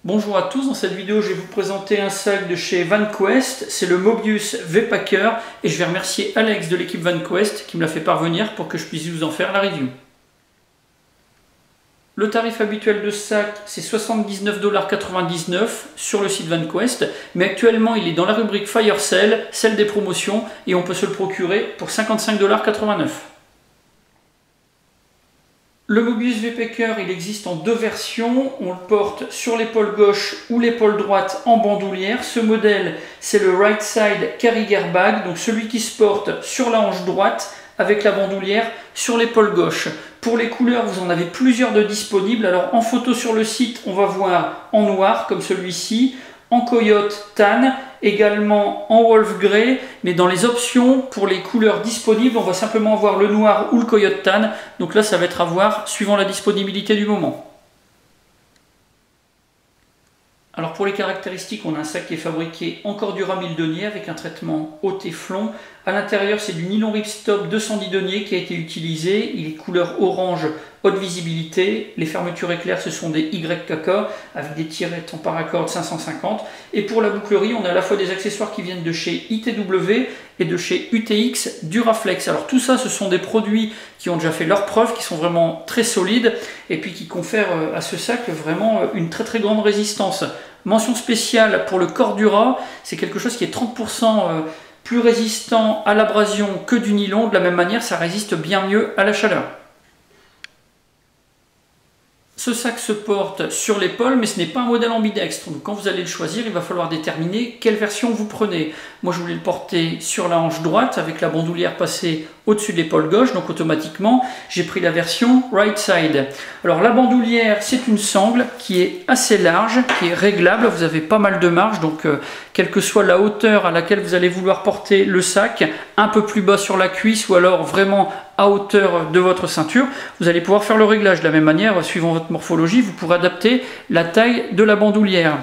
Bonjour à tous, dans cette vidéo je vais vous présenter un sac de chez VanQuest, c'est le Mobius V-Packer et je vais remercier Alex de l'équipe VanQuest qui me l'a fait parvenir pour que je puisse vous en faire la review. Le tarif habituel de ce sac c'est 79,99$ sur le site VanQuest, mais actuellement il est dans la rubrique Fire Sale, celle des promotions, et on peut se le procurer pour 55,89$. Le Mobius V-Packer, il existe en deux versions, on le porte sur l'épaule gauche ou l'épaule droite en bandoulière. Ce modèle, c'est le Right Side Carrier Bag, donc celui qui se porte sur la hanche droite avec la bandoulière sur l'épaule gauche. Pour les couleurs, vous en avez plusieurs de disponibles. Alors en photo sur le site, on va voir en noir comme celui-ci, en coyote tan, également en wolf grey, mais dans les options pour les couleurs disponibles, on va simplement avoir le noir ou le coyote tan. Donc là, ça va être à voir suivant la disponibilité du moment. Alors pour les caractéristiques, on a un sac qui est fabriqué en cordura 1000 deniers avec un traitement au téflon. À l'intérieur, c'est du nylon ripstop 210 deniers qui a été utilisé. Il est couleur orange, haute visibilité. Les fermetures éclairs, ce sont des YKK avec des tirettes en paracorde 550. Et pour la bouclerie, on a à la fois des accessoires qui viennent de chez ITW et de chez UTX Duraflex. Alors tout ça, ce sont des produits qui ont déjà fait leurs preuves, qui sont vraiment très solides et puis qui confèrent à ce sac vraiment une très grande résistance. Mention spéciale pour le Cordura, c'est quelque chose qui est 30% plus résistant à l'abrasion que du nylon. De la même manière, ça résiste bien mieux à la chaleur. Ce sac se porte sur l'épaule, mais ce n'est pas un modèle ambidextre. Donc quand vous allez le choisir, il va falloir déterminer quelle version vous prenez. Moi, je voulais le porter sur la hanche droite, avec la bandoulière passée au-dessus de l'épaule gauche. Donc automatiquement, j'ai pris la version right side. Alors la bandoulière, c'est une sangle qui est assez large, qui est réglable. Vous avez pas mal de marge, donc quelle que soit la hauteur à laquelle vous allez vouloir porter le sac, un peu plus bas sur la cuisse ou alors vraiment à hauteur de votre ceinture, vous allez pouvoir faire le réglage. De la même manière, suivant votre morphologie, vous pourrez adapter la taille de la bandoulière.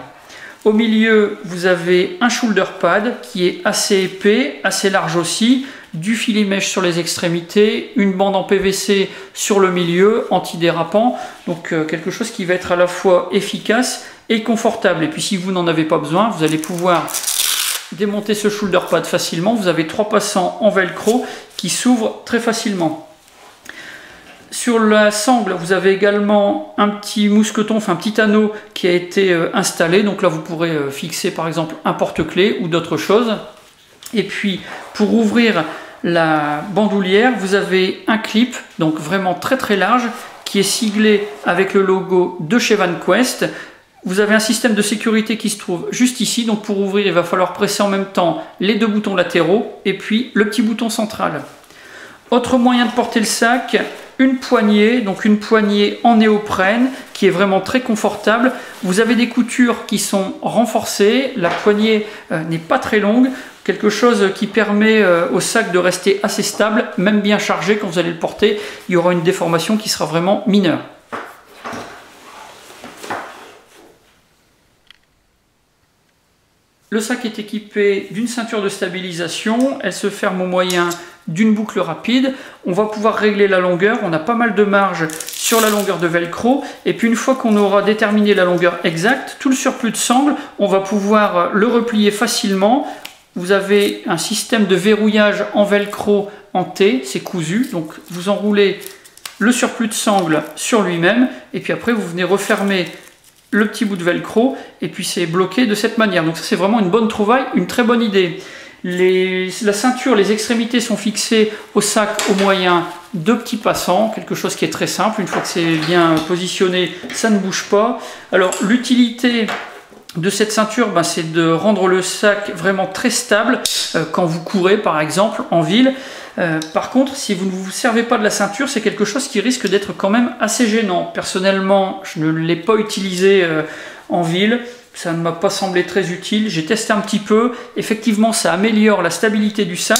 Au milieu, vous avez un shoulder pad qui est assez épais, assez large aussi, du filet mèche sur les extrémités, une bande en PVC sur le milieu, antidérapant, donc quelque chose qui va être à la fois efficace et confortable. Et puis si vous n'en avez pas besoin, vous allez pouvoir démonter ce shoulder pad facilement. Vous avez 3 passants en velcro qui s'ouvrent très facilement. Sur la sangle, vous avez également un petit mousqueton, enfin un petit anneau qui a été installé. Donc là, vous pourrez fixer par exemple un porte-clés ou d'autres choses. Et puis, pour ouvrir la bandoulière, vous avez un clip, donc vraiment très large, qui est siglé avec le logo de chez VanQuest. Vous avez un système de sécurité qui se trouve juste ici, donc pour ouvrir il va falloir presser en même temps les deux boutons latéraux et puis le petit bouton central. Autre moyen de porter le sac, une poignée, donc une poignée en néoprène qui est vraiment très confortable. Vous avez des coutures qui sont renforcées, la poignée n'est pas très longue, quelque chose qui permet au sac de rester assez stable, même bien chargé. Quand vous allez le porter, il y aura une déformation qui sera vraiment mineure. Le sac est équipé d'une ceinture de stabilisation, elle se ferme au moyen d'une boucle rapide. On va pouvoir régler la longueur, on a pas mal de marge sur la longueur de velcro. Et puis une fois qu'on aura déterminé la longueur exacte, tout le surplus de sangle, on va pouvoir le replier facilement. Vous avez un système de verrouillage en velcro en T, c'est cousu, donc vous enroulez le surplus de sangle sur lui-même et puis après vous venez refermer le petit bout de velcro et puis c'est bloqué de cette manière. Donc ça c'est vraiment une bonne trouvaille, une très bonne idée. La ceinture, les extrémités sont fixées au sac au moyen de petits passants, quelque chose qui est très simple. Une fois que c'est bien positionné, ça ne bouge pas. Alors l'utilité de cette ceinture, c'est de rendre le sac vraiment très stable quand vous courez par exemple en ville. Par contre, si vous ne vous servez pas de la ceinture, c'est quelque chose qui risque d'être quand même assez gênant. Personnellement, je ne l'ai pas utilisé en ville, ça ne m'a pas semblé très utile. J'ai testé un petit peu, effectivement ça améliore la stabilité du sac,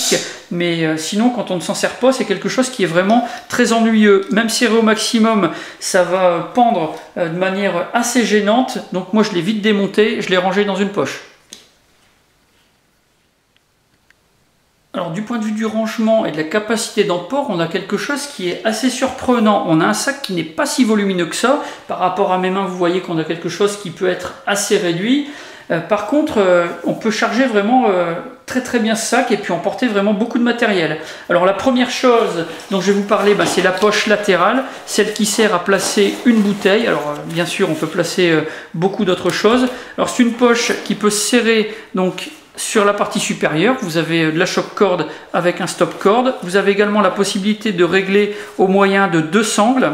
mais sinon quand on ne s'en sert pas, c'est quelque chose qui est vraiment très ennuyeux. Même serré au maximum, ça va pendre de manière assez gênante, donc moi je l'ai vite démonté, je l'ai rangé dans une poche. Alors du point de vue du rangement et de la capacité d'emport, on a quelque chose qui est assez surprenant. On a un sac qui n'est pas si volumineux que ça. Par rapport à mes mains, vous voyez qu'on a quelque chose qui peut être assez réduit. Par contre, on peut charger vraiment très bien ce sac et puis emporter vraiment beaucoup de matériel. Alors la première chose dont je vais vous parler, c'est la poche latérale, celle qui sert à placer une bouteille. Alors bien sûr, on peut placer beaucoup d'autres choses. Alors c'est une poche qui peut se serrer donc sur la partie supérieure. Vous avez de la choc corde avec un stop corde. Vous avez également la possibilité de régler au moyen de 2 sangles.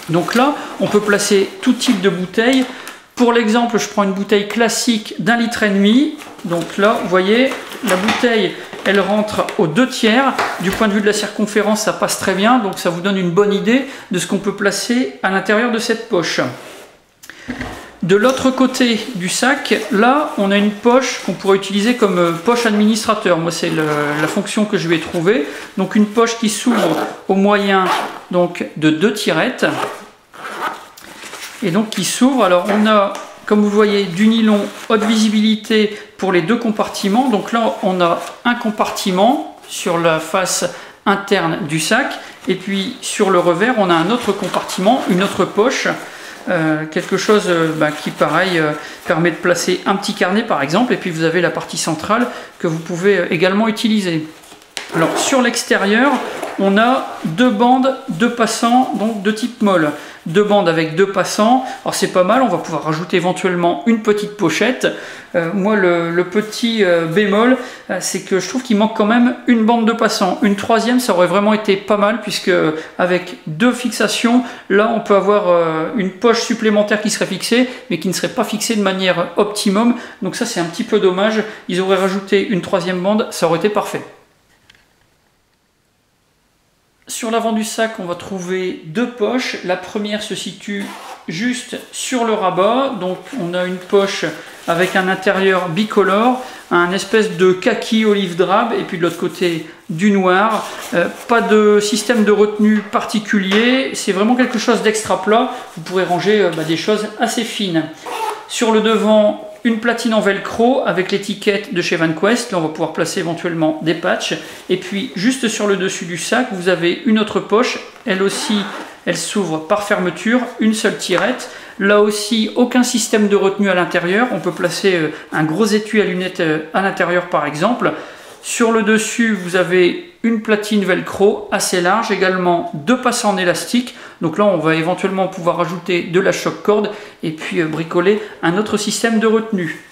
Donc là, on peut placer tout type de bouteille. Pour l'exemple, je prends une bouteille classique d'1,5 litre. Donc là, vous voyez, la bouteille, elle rentre aux 2/3. Du point de vue de la circonférence, ça passe très bien. Donc ça vous donne une bonne idée de ce qu'on peut placer à l'intérieur de cette poche. De l'autre côté du sac, là, on a une poche qu'on pourrait utiliser comme poche administrateur. Moi, c'est la fonction que je vais trouver. Donc une poche qui s'ouvre au moyen donc, de 2 tirettes. Et donc qui s'ouvre. Alors on a, comme vous voyez, du nylon haute visibilité pour les 2 compartiments. Donc là on a un compartiment sur la face interne du sac et puis sur le revers on a un autre compartiment, une autre poche, quelque chose qui pareil permet de placer un petit carnet par exemple, et puis vous avez la partie centrale que vous pouvez également utiliser. Alors sur l'extérieur on a 2 bandes de passants, donc de type molle. 2 bandes avec 2 passants, alors c'est pas mal, on va pouvoir rajouter éventuellement une petite pochette. Moi le petit bémol, c'est que je trouve qu'il manque quand même une bande de passants. Une 3e, ça aurait vraiment été pas mal, puisque avec 2 fixations, là on peut avoir une poche supplémentaire qui serait fixée, mais qui ne serait pas fixée de manière optimum. Donc ça c'est un petit peu dommage, ils auraient rajouté une 3e bande, ça aurait été parfait. Sur l'avant du sac, on va trouver 2 poches. La première se situe juste sur le rabat. Donc on a une poche avec un intérieur bicolore, un espèce de kaki olive drabe, et puis de l'autre côté du noir. Pas de système de retenue particulier. C'est vraiment quelque chose d'extra plat. Vous pourrez ranger des choses assez fines. Sur le devant, une platine en velcro avec l'étiquette de chez VanQuest. Là, on va pouvoir placer éventuellement des patchs. Et puis, juste sur le dessus du sac, vous avez une autre poche. Elle aussi, elle s'ouvre par fermeture, une seule tirette. Là aussi, aucun système de retenue à l'intérieur. On peut placer un gros étui à lunettes à l'intérieur, par exemple. Sur le dessus, vous avez une platine velcro assez large, également 2 passants en élastique. Donc là, on va éventuellement pouvoir ajouter de la choc corde et puis bricoler un autre système de retenue.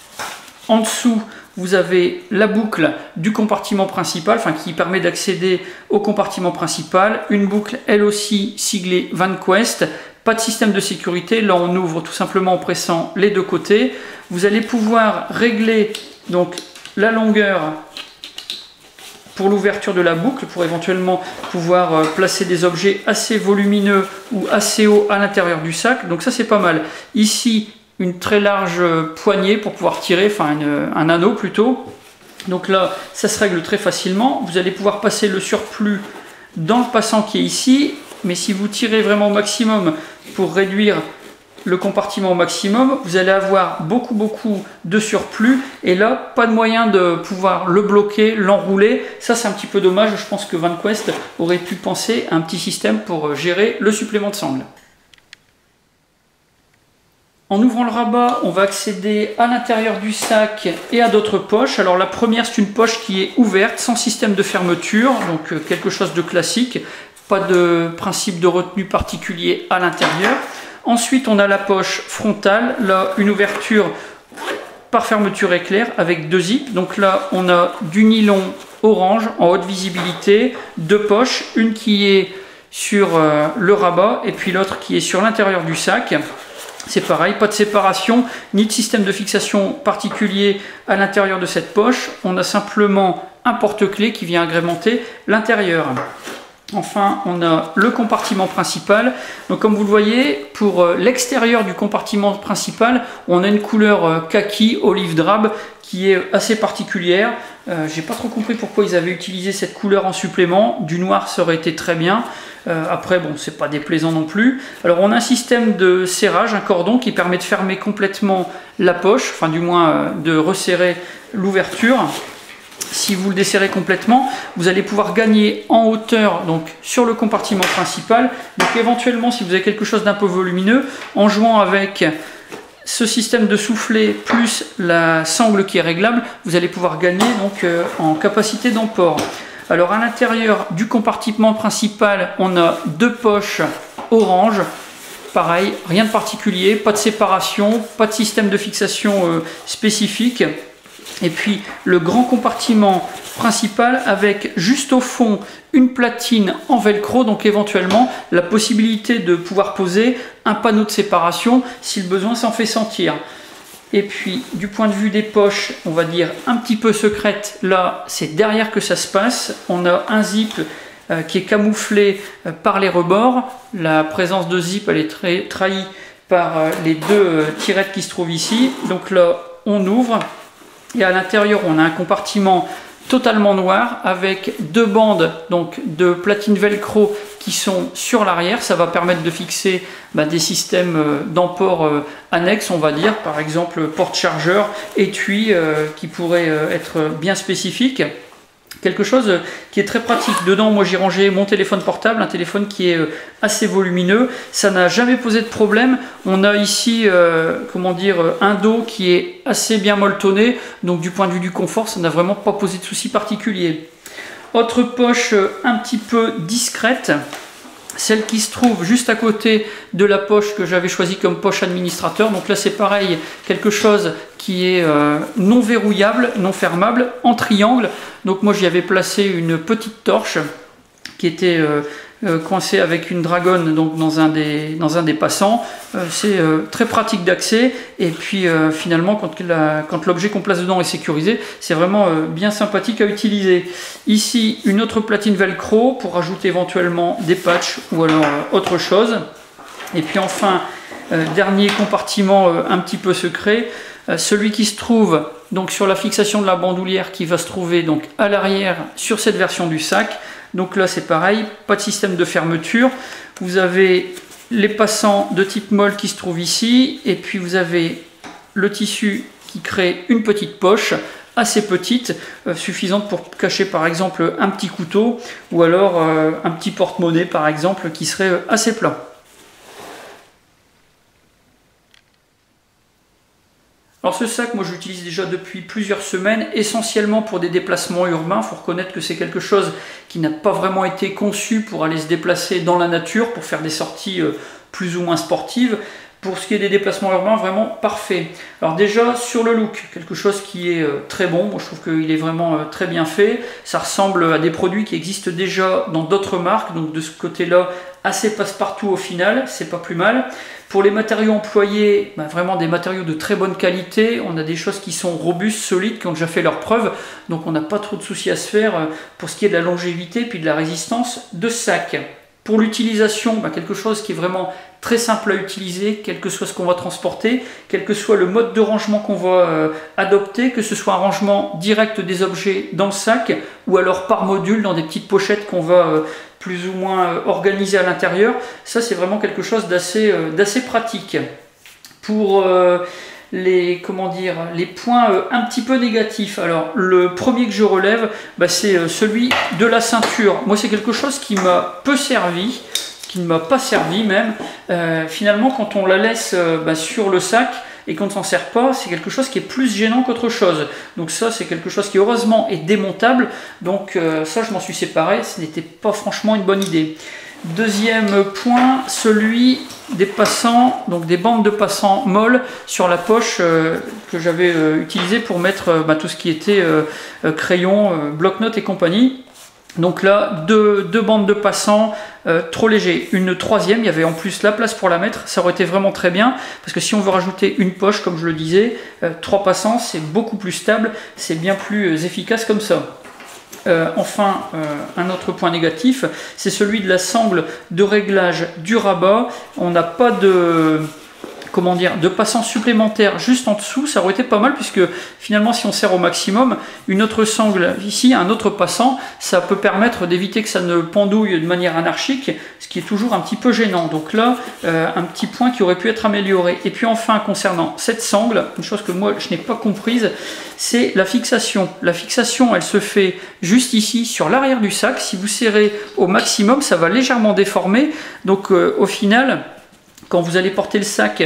En dessous, vous avez la boucle du compartiment principal, qui permet d'accéder au compartiment principal. Une boucle, elle aussi, siglée VanQuest. Pas de système de sécurité. Là, on ouvre tout simplement en pressant les 2 côtés. Vous allez pouvoir régler donc la longueur pour l'ouverture de la boucle, pour éventuellement pouvoir placer des objets assez volumineux ou assez hauts à l'intérieur du sac. Donc ça c'est pas mal. Ici une très large poignée pour pouvoir tirer, un anneau plutôt. Donc là ça se règle très facilement. Vous allez pouvoir passer le surplus dans le passant qui est ici, mais si vous tirez vraiment au maximum pour réduire le compartiment au maximum, vous allez avoir beaucoup de surplus, et là pas de moyen de pouvoir le bloquer, l'enrouler. Ça c'est un petit peu dommage. Je pense que VanQuest aurait pu penser à un petit système pour gérer le supplément de sangle. En ouvrant le rabat, on va accéder à l'intérieur du sac et à d'autres poches. Alors la première, c'est une poche qui est ouverte, sans système de fermeture, donc quelque chose de classique, pas de principe de retenue particulier à l'intérieur. Ensuite, on a la poche frontale, là une ouverture par fermeture éclair avec 2 zips. Donc là, on a du nylon orange en haute visibilité, 2 poches, une qui est sur le rabat et puis l'autre qui est sur l'intérieur du sac. C'est pareil, pas de séparation ni de système de fixation particulier à l'intérieur de cette poche. On a simplement un porte-clés qui vient agrémenter l'intérieur. Enfin, on a le compartiment principal. Donc comme vous le voyez, pour l'extérieur du compartiment principal, on a une couleur kaki, olive drabe, qui est assez particulière. J'ai pas trop compris pourquoi ils avaient utilisé cette couleur en supplément. Du noir, ça aurait été très bien. Après, bon, c'est pas déplaisant non plus. Alors on a un système de serrage, un cordon qui permet de fermer complètement la poche, du moins de resserrer l'ouverture. si vous le desserrez complètement, vous allez pouvoir gagner en hauteur donc sur le compartiment principal. Donc éventuellement, si vous avez quelque chose d'un peu volumineux, en jouant avec ce système de soufflet plus la sangle qui est réglable, vous allez pouvoir gagner donc en capacité d'emport. Alors à l'intérieur du compartiment principal, on a deux poches orange. Pareil, rien de particulier, pas de séparation, pas de système de fixation spécifique. Et puis le grand compartiment principal avec juste au fond une platine en velcro, donc éventuellement la possibilité de pouvoir poser un panneau de séparation si le besoin s'en fait sentir. Et puis du point de vue des poches, on va dire un petit peu secrète, là c'est derrière que ça se passe. On a un zip qui est camouflé par les rebords. La présence de zip elle est trahie par les deux tirettes qui se trouvent ici. Donc là on ouvre et à l'intérieur on a un compartiment totalement noir avec deux bandes donc de platine velcro qui sont sur l'arrière. Ça va permettre de fixer des systèmes d'emport annexes, on va dire, par exemple porte-chargeur, étui qui pourrait être bien spécifique. Quelque chose qui est très pratique. Dedans, moi j'ai rangé mon téléphone portable, un téléphone qui est assez volumineux. Ça n'a jamais posé de problème. On a ici, comment dire, un dos qui est assez bien molletonné. Donc du point de vue du confort, ça n'a vraiment pas posé de souci particulier. Autre poche un petit peu discrète. Celle qui se trouve juste à côté de la poche que j'avais choisie comme poche administrateur. Donc là c'est pareil, quelque chose qui est non verrouillable, non fermable, en triangle. Donc moi j'y avais placé une petite torche qui était coincée avec une dragonne donc dans un des passants. C'est très pratique d'accès et puis finalement quand l'objet qu'on place dedans est sécurisé, c'est vraiment bien sympathique à utiliser. Ici une autre platine velcro pour rajouter éventuellement des patchs ou alors autre chose. Et puis enfin dernier compartiment un petit peu secret, celui qui se trouve donc sur la fixation de la bandoulière qui va se trouver donc à l'arrière sur cette version du sac. Donc là c'est pareil, pas de système de fermeture. Vous avez les passants de type molle qui se trouvent ici et puis vous avez le tissu qui crée une petite poche assez petite, suffisante pour cacher par exemple un petit couteau ou alors un petit porte-monnaie par exemple qui serait assez plat. Alors ce sac, moi je l'utilise déjà depuis plusieurs semaines, essentiellement pour des déplacements urbains. Il faut reconnaître que c'est quelque chose qui n'a pas vraiment été conçu pour aller se déplacer dans la nature, pour faire des sorties plus ou moins sportives. Pour ce qui est des déplacements urbains, vraiment parfait. Alors déjà sur le look, quelque chose qui est très bon. Moi je trouve qu'il est vraiment très bien fait. Ça ressemble à des produits qui existent déjà dans d'autres marques, donc de ce côté-là, assez passe-partout au final, c'est pas plus mal. Pour les matériaux employés, vraiment des matériaux de très bonne qualité. On a des choses qui sont robustes, solides, qui ont déjà fait leurs preuves. Donc on n'a pas trop de soucis à se faire pour ce qui est de la longévité puis de la résistance de ce sac. Pour l'utilisation, quelque chose qui est vraiment très simple à utiliser, quel que soit ce qu'on va transporter, quel que soit le mode de rangement qu'on va adopter, que ce soit un rangement direct des objets dans le sac ou alors par module dans des petites pochettes qu'on va plus ou moins organiser à l'intérieur. Ça c'est vraiment quelque chose d'assez pratique. Pour les points un petit peu négatifs, alors le premier que je relève, c'est celui de la ceinture. Moi c'est quelque chose qui m'a peu servi, qui ne m'a pas servi même. Finalement quand on la laisse sur le sac et qu'on ne s'en sert pas, c'est quelque chose qui est plus gênant qu'autre chose. Donc ça c'est quelque chose qui heureusement est démontable, donc ça je m'en suis séparé, ce n'était pas franchement une bonne idée. Deuxième point, celui des passants, donc des bandes de passants molles sur la poche que j'avais utilisé pour mettre tout ce qui était crayon, bloc-notes et compagnie. Donc là, deux bandes de passants trop légers. Une troisième, il y avait en plus la place pour la mettre, ça aurait été vraiment très bien, parce que si on veut rajouter une poche, comme je le disais, 3 passants, c'est beaucoup plus stable, c'est bien plus efficace comme ça. Enfin, un autre point négatif, c'est celui de la sangle de réglage du rabat. On n'a pas de comment dire, de passants supplémentaires juste en dessous, ça aurait été pas mal, puisque finalement si on serre au maximum, une autre sangle ici, un autre passant, ça peut permettre d'éviter que ça ne pendouille de manière anarchique, ce qui est toujours un petit peu gênant. Donc là, un petit point qui aurait pu être amélioré. Et puis enfin, concernant cette sangle, une chose que moi je n'ai pas comprise, c'est la fixation. La fixation, elle se fait juste ici sur l'arrière du sac. Si vous serrez au maximum, ça va légèrement déformer. Donc au final, quand vous allez porter le sac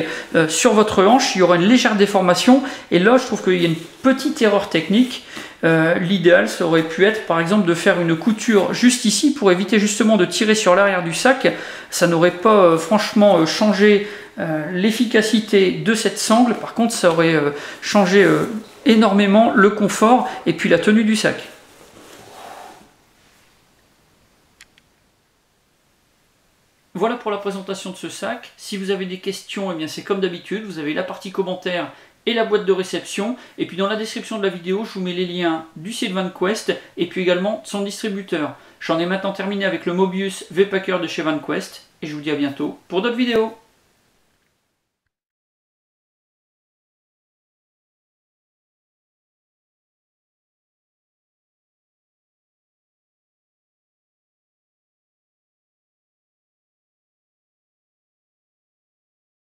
sur votre hanche, il y aura une légère déformation. Et là, je trouve qu'il y a une petite erreur technique. L'idéal, ça aurait pu être, par exemple, de faire une couture juste ici pour éviter justement de tirer sur l'arrière du sac. Ça n'aurait pas franchement changé l'efficacité de cette sangle. Par contre, ça aurait changé énormément le confort et puis la tenue du sac. Voilà pour la présentation de ce sac. Si vous avez des questions, eh bien c'est comme d'habitude, vous avez la partie commentaires et la boîte de réception. Et puis dans la description de la vidéo, je vous mets les liens du site VanQuest et puis également de son distributeur. J'en ai maintenant terminé avec le Mobius V-Packer de chez VanQuest et je vous dis à bientôt pour d'autres vidéos.